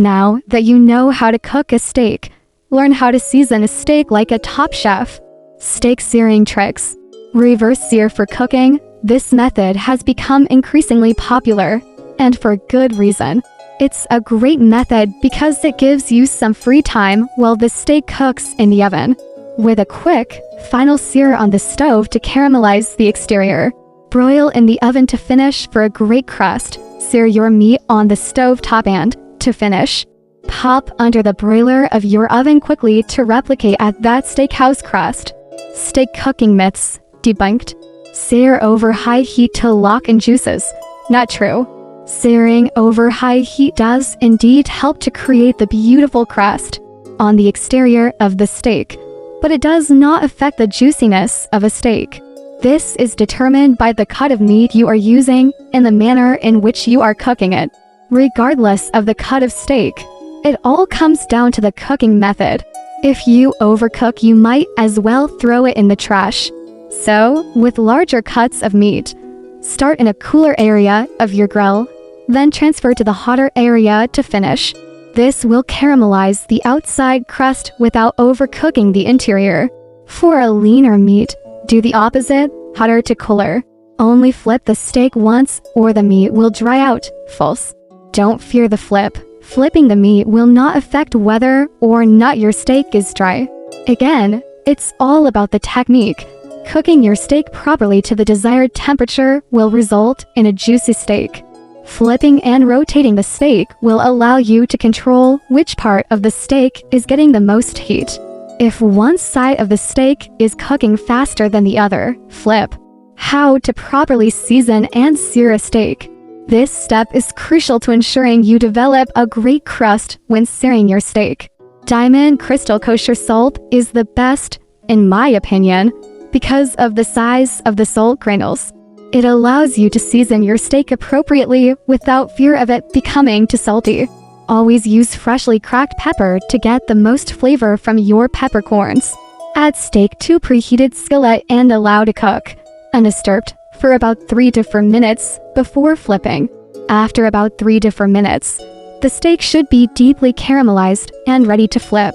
Now that you know how to cook a steak, learn how to season a steak like a top chef. Steak searing tricks. Reverse sear for cooking. This method has become increasingly popular, and for good reason. It's a great method because it gives you some free time while the steak cooks in the oven. With a quick, final sear on the stove to caramelize the exterior. Broil in the oven to finish for a great crust. Sear your meat on the stove top and, to finish, pop under the broiler of your oven quickly to replicate at that steakhouse crust. Steak cooking myths debunked. Sear over high heat to lock in juices. Not true. Searing over high heat does indeed help to create the beautiful crust on the exterior of the steak, but it does not affect the juiciness of a steak. This is determined by the cut of meat you are using and the manner in which you are cooking it. Regardless of the cut of steak, it all comes down to the cooking method. If you overcook, you might as well throw it in the trash. So, with larger cuts of meat, start in a cooler area of your grill, then transfer to the hotter area to finish. This will caramelize the outside crust without overcooking the interior. For a leaner meat, do the opposite, hotter to cooler. Only flip the steak once or the meat will dry out. False. Don't fear the flip. Flipping the meat will not affect whether or not your steak is dry. Again, it's all about the technique. Cooking your steak properly to the desired temperature will result in a juicy steak. Flipping and rotating the steak will allow you to control which part of the steak is getting the most heat. If one side of the steak is cooking faster than the other, flip. How to properly season and sear a steak. This step is crucial to ensuring you develop a great crust when searing your steak. Diamond Crystal Kosher Salt is the best, in my opinion, because of the size of the salt granules. It allows you to season your steak appropriately without fear of it becoming too salty. Always use freshly cracked pepper to get the most flavor from your peppercorns. Add steak to preheated skillet and allow to cook, undisturbed, for about 3 to 4 minutes before flipping. After about 3 to 4 minutes, the steak should be deeply caramelized and ready to flip.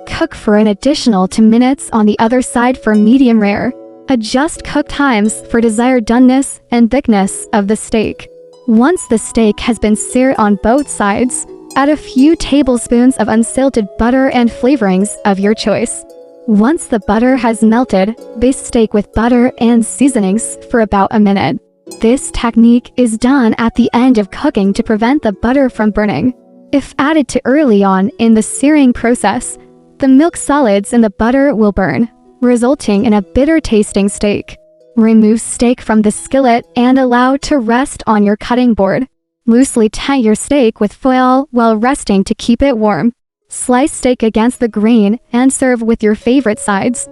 Cook for an additional 2 minutes on the other side for medium rare. Adjust cook times for desired doneness and thickness of the steak. Once the steak has been seared on both sides, add a few tablespoons of unsalted butter and flavorings of your choice. Once the butter has melted, baste steak with butter and seasonings for about a minute. This technique is done at the end of cooking to prevent the butter from burning. If added too early on in the searing process, the milk solids in the butter will burn, resulting in a bitter-tasting steak. Remove steak from the skillet and allow to rest on your cutting board. Loosely tie your steak with foil while resting to keep it warm. Slice steak against the grain and serve with your favorite sides.